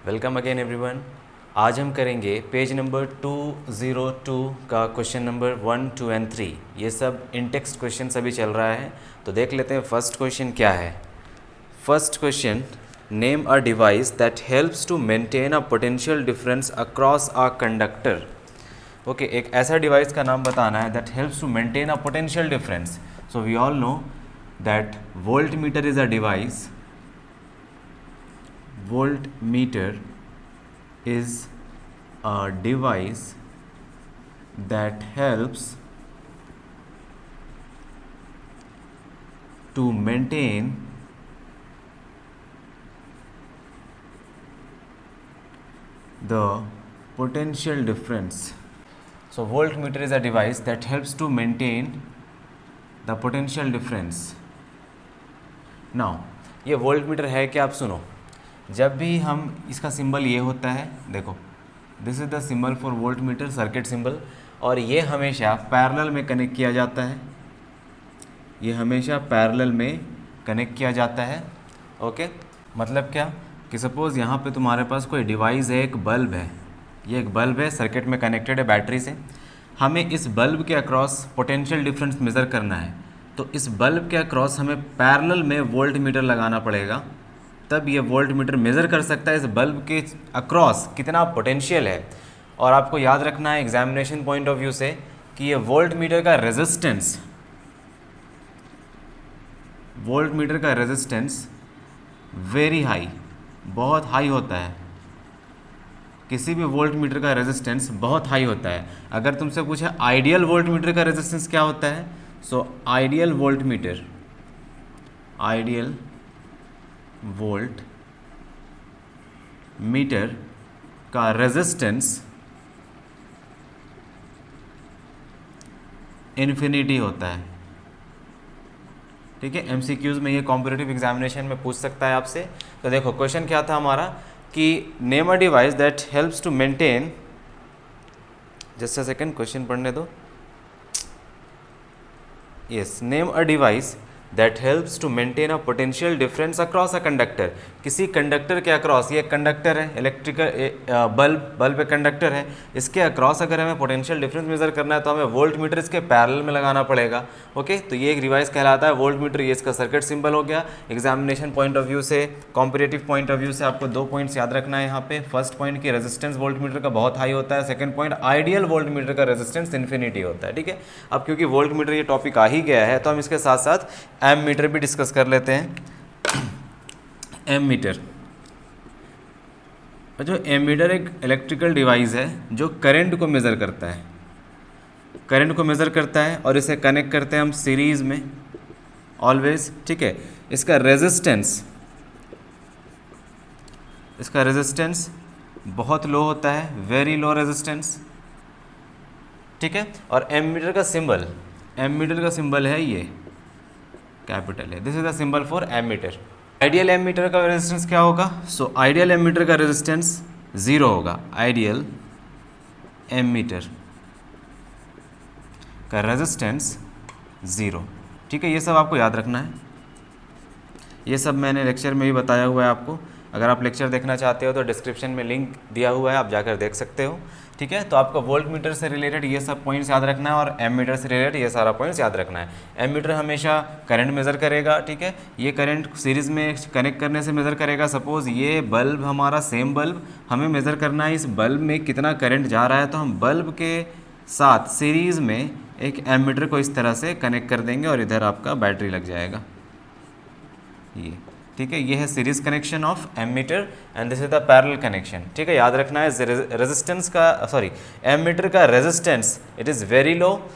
Welcome again everyone. आज हम करेंगे पेज नंबर 202 का क्वेश्चन नंबर 1, 2 एंड 3। ये सब इन टेक्स्ट क्वेश्चन अभी चल रहा है, तो देख लेते हैं फर्स्ट क्वेश्चन क्या है। First question, name a device that helps to maintain a potential difference across a conductor. Okay, एक ऐसा डिवाइस का नाम बताना है that helps to maintain a potential difference. So we all know that voltmeter is a device. Voltmeter is a device that helps to maintain the potential difference. So voltmeter is a device that helps to maintain the potential difference. Now ये voltmeter है क्या, आप सुनो। जब भी हम इसका symbol ये होता है, देखो this is the symbol for volt meter, circuit symbol, और ये हमेशा पैरेलल में कनेक्ट किया जाता है। ये हमेशा पैरेलल में कनेक्ट किया जाता है। ओके, मतलब क्या कि सपोज़ यहाँ पे तुम्हारे पास कोई डिवाइस है, एक बल्ब है, ये एक बल्ब है, सर्किट में कनेक्टेड है बैटरी से। हमें इस बल्ब के अक्रॉस पोटेंशियल डिफरेंस मेज़र करना है, तो इस बल्ब के अक्रॉस हमें पैरेलल में वोल्ट मीटर लगाना पड़ेगा, तब ये वोल्ट मीटर मेज़र कर सकता है इस बल्ब के अक्रॉस कितना पोटेंशियल है। और आपको याद रखना है एग्जामिनेशन पॉइंट ऑफ व्यू से कि ये वोल्ट मीटर का रेजिस्टेंस, वोल्ट मीटर का रेजिस्टेंस वेरी हाई, बहुत हाई होता है। किसी भी वोल्ट मीटर का रेजिस्टेंस बहुत हाई होता है। अगर तुमसे पूछे आइडियल वोल्ट मीटर का रेजिस्टेंस क्या होता है, so ideal volt meter, ideal voltmeter का रेजिस्टेंस इन्फिनिटी होता है। ठीक है, एमसीक्यूज में ये कॉम्पिटिटिव एग्जामिनेशन में पूछ सकता है आपसे। तो देखो क्वेश्चन क्या था हमारा कि name a device that helps to maintain, just a second question पढ़ने दो। Yes, name a device that helps to maintain a potential difference across a conductor. किसी कंडक्टर के अक्रॉस, ये कंडक्टर है, इलेक्ट्रिकल बल्ब एक कंडक्टर है, इसके across अगर हमें पोटेंशियल डिफरेंस मेजर करना है तो हमें वोल्ट मीटर इसके पैरेलल में लगाना पड़ेगा। ओके, तो ये एक डिवाइस कहलाता है वोल्ट मीटर। ये इसका सर्किट सिंबल हो गया। एग्जामिनेशन पॉइंट ऑफ व्यू से, कॉम्पिटेटिव पॉइंट ऑफ व्यू से आपको 2 पॉइंट्स याद रखना है यहाँ पे। फर्स्ट पॉइंट की रेजिस्टेंस वोल्ट मीटर का बहुत हाई होता है, second point ideal voltmeter का रेजिस्टेंस इन्फिनिटी होता है। ठीक है, अब क्योंकि वोल्ट मीटर ये टॉपिक आ ही गया है तो हम इसके साथ साथ एम मीटर भी डिस्कस कर लेते हैं। एम मीटर, जो एम मीटर एक इलेक्ट्रिकल डिवाइस है जो करंट को मेज़र करता है, करंट को मेज़र करता है, और इसे कनेक्ट करते हैं हम सीरीज़ में ऑलवेज। ठीक है, इसका रेजिस्टेंस बहुत लो होता है, वेरी लो रेजिस्टेंस। ठीक है, और एम मीटर का सिंबल है ये कैपिटल है। This is the symbol for ammeter. Ideal ammeter का रेजिस्टेंस क्या होगा, सो आइडियल एम मीटर का रेजिस्टेंस 0 होगा। आइडियल एम मीटर का रेजिस्टेंस 0। ठीक है, ये सब आपको याद रखना है। ये सब मैंने लेक्चर में भी बताया हुआ है आपको। अगर आप लेक्चर देखना चाहते हो तो डिस्क्रिप्शन में लिंक दिया हुआ है, आप जाकर देख सकते हो। ठीक है, तो आपको वोल्ट मीटर से रिलेटेड ये सब पॉइंट्स याद रखना है और एम मीटर से रिलेटेड ये सारा पॉइंट्स याद रखना है। एम मीटर हमेशा करंट मेज़र करेगा। ठीक है, ये करंट सीरीज़ में कनेक्ट करने से मेज़र करेगा। सपोज़ ये बल्ब हमारा सेम बल्ब, हमें मेज़र करना है इस बल्ब में कितना करंट जा रहा है, तो हम बल्ब के साथ सीरीज़ में एक एम मीटर को इस तरह से कनेक्ट कर देंगे और इधर आपका बैटरी लग जाएगा ये। ठीक है, ये है series connection of ammeter and this is the parallel connection. ठीक है, याद रखना है रेजिस्टेंस का, सॉरी एम मीटर का resistance it is very low,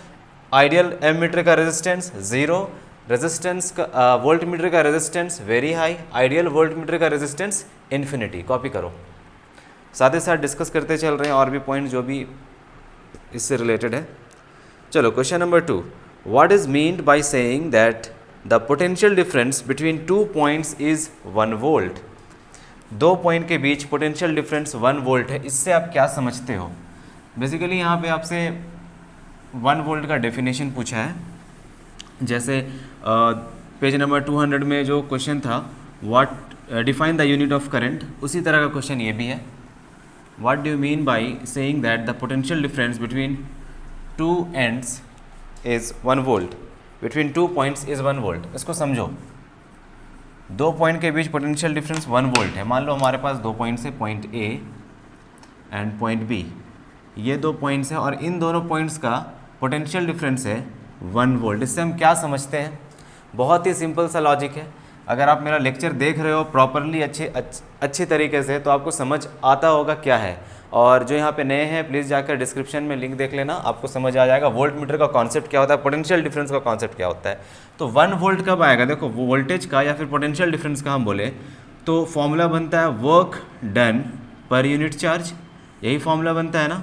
ideal ammeter का रेजिस्टेंस 0, रेजिस्टेंस का वोल्ट मीटर का resistance very high, ideal voltmeter का रेजिस्टेंस इन्फिनिटी। कॉपी करो, साथ ही साथ डिस्कस करते चल रहे हैं और भी पॉइंट जो भी इससे रिलेटेड है। चलो question number 2, what is meant by saying that the potential difference between 2 points is 1 volt. 2 point के बीच पोटेंशियल डिफरेंस 1 वोल्ट है, इससे आप क्या समझते हो। बेसिकली यहाँ पे आपसे 1 वोल्ट का डेफिनेशन पूछा है। जैसे पेज नंबर 200 में जो क्वेश्चन था, what define the unit of current, उसी तरह का क्वेश्चन ये भी है। What do you mean by saying that the potential difference between two ends is 1 volt, between 2 points is 1 volt. इसको समझो, 2 पॉइंट के बीच पोटेंशियल डिफरेंस 1 वोल्ट है। मान लो हमारे पास 2 पॉइंट्स है, point A and point B, ये 2 पॉइंट्स हैं और इन दोनों पॉइंट्स का पोटेंशियल डिफरेंस है 1 वोल्ट। इससे हम क्या समझते हैं, बहुत ही सिंपल सा लॉजिक है। अगर आप मेरा लेक्चर देख रहे हो प्रॉपरली अच्छी तरीके से तो आपको समझ आता होगा क्या है। और जो यहाँ पे नए हैं प्लीज़ जाकर डिस्क्रिप्शन में लिंक देख लेना, आपको समझ आ जाएगा वोल्ट मीटर का कॉन्सेप्ट क्या होता है, पोटेंशियल डिफरेंस का कॉन्सेप्ट क्या होता है। तो 1 वोल्ट कब आएगा, देखो वो वोल्टेज का या फिर पोटेंशियल डिफरेंस का हम बोले तो फॉर्मूला बनता है work done per unit charge, यही फॉर्मूला बनता है ना।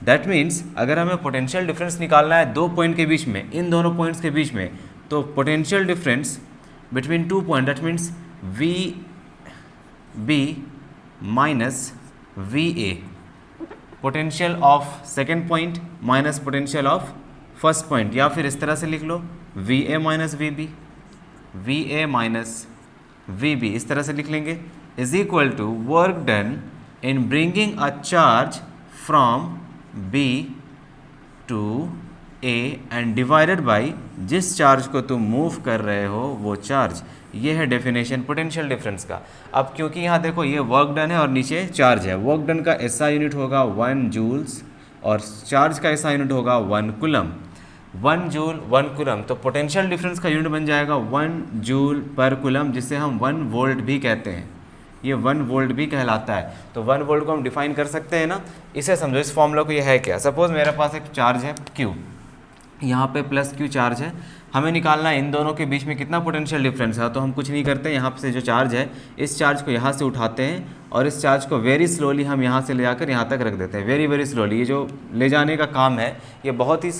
दैट मीन्स अगर हमें पोटेंशियल डिफरेंस निकालना है 2 पॉइंट के बीच में, इन दोनों पॉइंट्स के बीच में, तो potential difference between 2 point, that means V B minus V A, potential of second point minus potential of first point, या फिर इस तरह से लिख लो V A minus V B, V A minus V B, इस तरह से लिख लेंगे, is equal to work done in bringing a charge from B to A and divided by जिस चार्ज को तुम मूव कर रहे हो वो चार्ज। ये है डेफिनेशन पोटेंशियल डिफरेंस का। अब क्योंकि यहाँ देखो ये वर्क डन है और नीचे चार्ज है, वर्क डन का ऐसा यूनिट होगा 1 जूल्स और चार्ज का ऐसा यूनिट होगा 1 कूलम। 1 जूल 1 कूलम, तो पोटेंशियल डिफरेंस का यूनिट बन जाएगा 1 जूल पर कूलम, जिसे हम 1 वोल्ट भी कहते हैं। ये 1 वोल्ट भी कहलाता है। तो 1 वोल्ट को हम डिफाइन कर सकते हैं ना, इसे समझो, इस फॉर्मूला को। ये है क्या, सपोज मेरे पास एक चार्ज है Q, यहाँ पे प्लस Q चार्ज है, हमें निकालना है इन दोनों के बीच में कितना पोटेंशियल डिफरेंस है। तो हम कुछ नहीं करते, यहाँ से जो चार्ज है इस चार्ज को यहाँ से उठाते हैं और इस चार्ज को वेरी स्लोली हम यहाँ से ले जाकर यहाँ तक रख देते हैं, वेरी वेरी स्लोली। ये जो ले जाने का काम है ये बहुत ही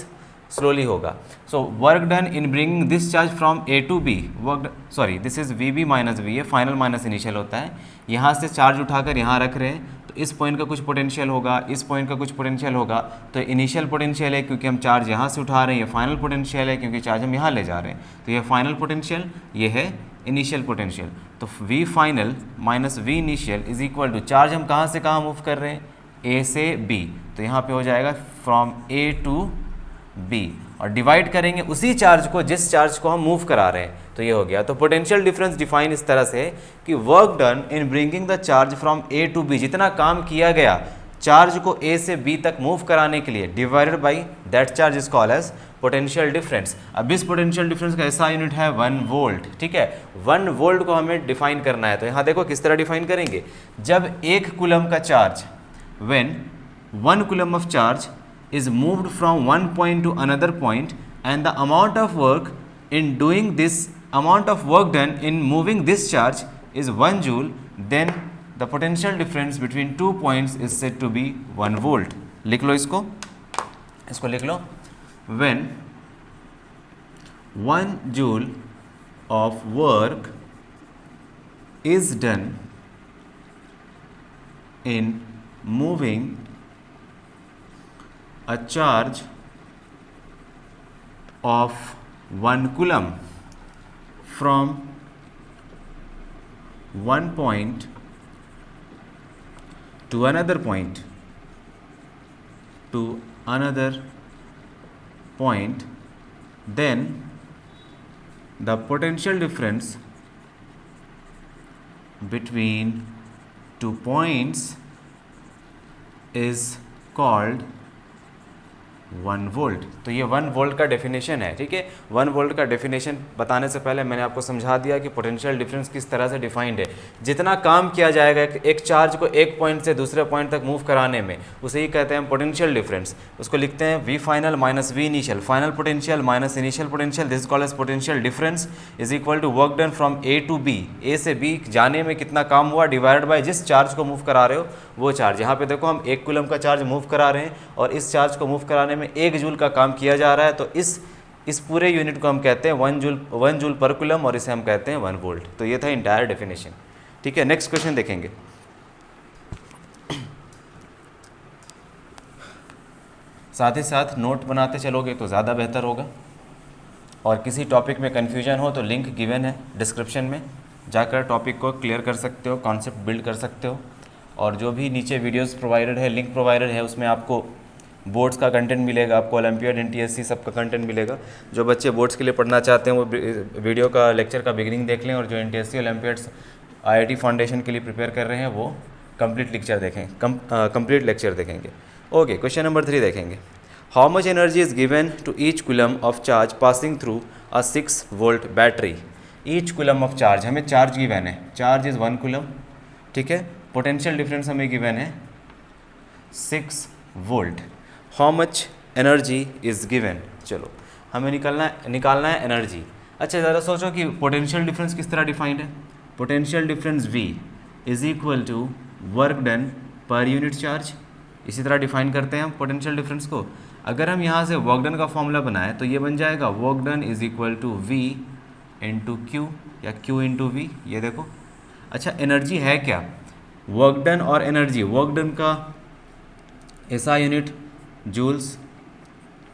स्लोली होगा। So work done in bringing this charge from A to B, work sorry this is V B minus V, ये फाइनल माइनस इनिशियल होता है। यहाँ से चार्ज उठाकर यहाँ रख रहे हैं तो इस पॉइंट का कुछ पोटेंशियल होगा, इस पॉइंट का कुछ पोटेंशियल होगा। तो इनिशियल पोटेंशियल है क्योंकि हम चार्ज यहाँ से उठा रहे हैं, ये फाइनल पोटेंशियल है क्योंकि चार्ज हम यहाँ ले जा रहे हैं। तो ये फाइनल पोटेंशियल, ये है इनिशियल पोटेंशियल। तो V final minus V initial is equal to charge हम कहाँ से कहाँ मूव कर रहे हैं, ए से बी, तो यहाँ पे हो जाएगा फ्रॉम ए टू बी, और डिवाइड करेंगे उसी चार्ज को जिस चार्ज को हम मूव करा रहे हैं, तो ये हो गया। तो पोटेंशियल डिफरेंस डिफाइन इस तरह से कि work done in bringing the charge from A to B, जितना काम किया गया चार्ज को ए से बी तक मूव कराने के लिए, divided by that charge is called as potential difference. अब इस पोटेंशियल डिफरेंस का ऐसा यूनिट है 1 वोल्ट, ठीक है। 1 वोल्ट को हमें डिफाइन करना है, तो यहाँ देखो किस तरह डिफाइन करेंगे। जब 1 कूलम का charge, when 1 coulomb of charge is moved from one point to another point and the amount of work in doing this, amount of work done in moving this charge is 1 joule, then the potential difference between 2 points is said to be 1 volt. लिख लो इसको लिख लो, when 1 joule of work is done in moving a charge of 1 coulomb from one point to another point then the potential difference between 2 points is called 1 volt. तो ये 1 volt का definition है, ठीक है। 1 volt का डेफिनेशन बताने से पहले मैंने आपको समझा दिया कि पोटेंशियल डिफरेंस किस तरह से डिफाइंड है। जितना काम किया जाएगा एक चार्ज को एक पॉइंट से दूसरे पॉइंट तक मूव कराने में, उसे ही कहते हैं पोटेंशियल डिफरेंस। उसको लिखते हैं V final minus V initial, final potential minus initial potential, this called as potential difference is equal to work done from A to B, A से बी जाने में कितना काम हुआ डिवाइडेड बाय जिस चार्ज को मूव करा रहे हो वो चार्ज। यहाँ पे देखो हम 1 कूलम का चार्ज मूव करा रहे हैं और इस चार्ज को मूव कराने में 1 जूल का काम किया जा रहा है, तो इस पूरे यूनिट को हम कहते हैं 1 जूल पर कूलम और इसे हम कहते हैं 1 वोल्ट। तो ये था इंटायर डेफिनेशन, ठीक है। नेक्स्ट क्वेश्चन देखेंगे। साथ ही साथ नोट बनाते चलोगे तो ज़्यादा बेहतर होगा, और किसी टॉपिक में कन्फ्यूजन हो तो लिंक गिवन है डिस्क्रिप्शन में, जाकर टॉपिक को क्लियर कर सकते हो, कॉन्सेप्ट बिल्ड कर सकते हो। और जो भी नीचे वीडियोस प्रोवाइडेड है, लिंक प्रोवाइडेड है, उसमें आपको बोर्ड्स का कंटेंट मिलेगा, आपको ओलंपियाड NTSC सब का कंटेंट मिलेगा। जो बच्चे बोर्ड्स के लिए पढ़ना चाहते हैं वो वीडियो का लेक्चर का बिगिनिंग देख लें, और जो NTSC ओलंपियाड्स IIT फाउंडेशन के लिए प्रिपेयर कर रहे हैं वो कंप्लीट लेक्चर देखेंगे। ओके, क्वेश्चन नंबर 3 देखेंगे। How much energy is given to each coulomb of charge passing through a 6 volt battery. Each coulomb of charge, हमें चार्ज गिवन है, चार्ज इज़ 1 कूलम, ठीक है। पोटेंशियल डिफरेंस हमें given है 6 volt. How much energy is given, चलो हमें निकालना है एनर्जी। अच्छा, ज़रा सोचो कि पोटेंशियल डिफरेंस किस तरह डिफाइंड है। Potential difference V is equal to work done per unit charge. इसी तरह डिफाइन करते हैं हम पोटेंशियल डिफरेंस को। अगर हम यहाँ से वर्क डन का फॉर्मूला बनाएं तो ये बन जाएगा work done is equal to V into Q या Q इंटू V, ये देखो। अच्छा, एनर्जी है क्या, वर्क डन और एनर्जी। वर्क डन का SI यूनिट जूल्स,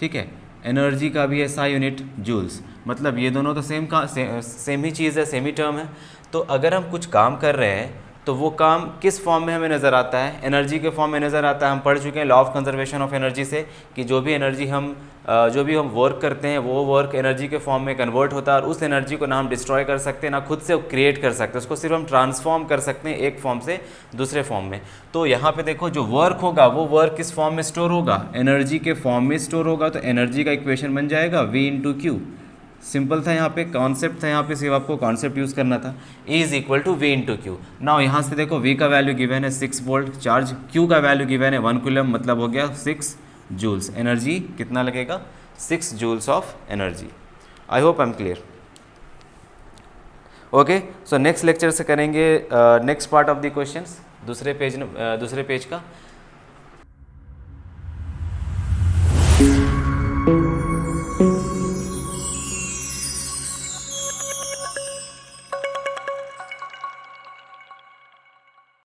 ठीक है, एनर्जी का भी SI यूनिट जूल्स, मतलब ये दोनों तो सेम ही चीज़ है, सेम ही टर्म है। तो अगर हम कुछ काम कर रहे हैं तो वो काम किस फॉर्म में हमें नज़र आता है, एनर्जी के फॉर्म में नज़र आता है। हम पढ़ चुके हैं law of conservation of energy से कि जो भी हम वर्क करते हैं वो वर्क एनर्जी के फॉर्म में कन्वर्ट होता है, और उस एनर्जी को ना हम डिस्ट्रॉय कर सकते हैं ना खुद से क्रिएट कर सकते हैं, उसको सिर्फ हम ट्रांसफॉर्म कर सकते हैं एक फॉर्म से दूसरे फॉर्म में। तो यहाँ पे देखो, जो वर्क होगा वो वर्क किस फॉर्म में स्टोर होगा, एनर्जी के फॉर्म में स्टोर होगा। तो एनर्जी का इक्वेशन बन जाएगा V इंटू क्यू। सिंपल था, यहाँ पे कॉन्सेप्ट था, यहाँ पे सिर्फ आपको कॉन्सेप्ट यूज़ करना था। E is equal to V into Q. Now यहाँ से देखो V का वैल्यू गिवन है 6 वोल्ट चार्ज, Q का वैल्यू गिवन है 1 कूलम, मतलब हो गया 6 जूल्स। एनर्जी कितना लगेगा, 6 joules of energy. I hope I am clear. Okay, so next lecture से करेंगे next part of the questions, दूसरे पेज का।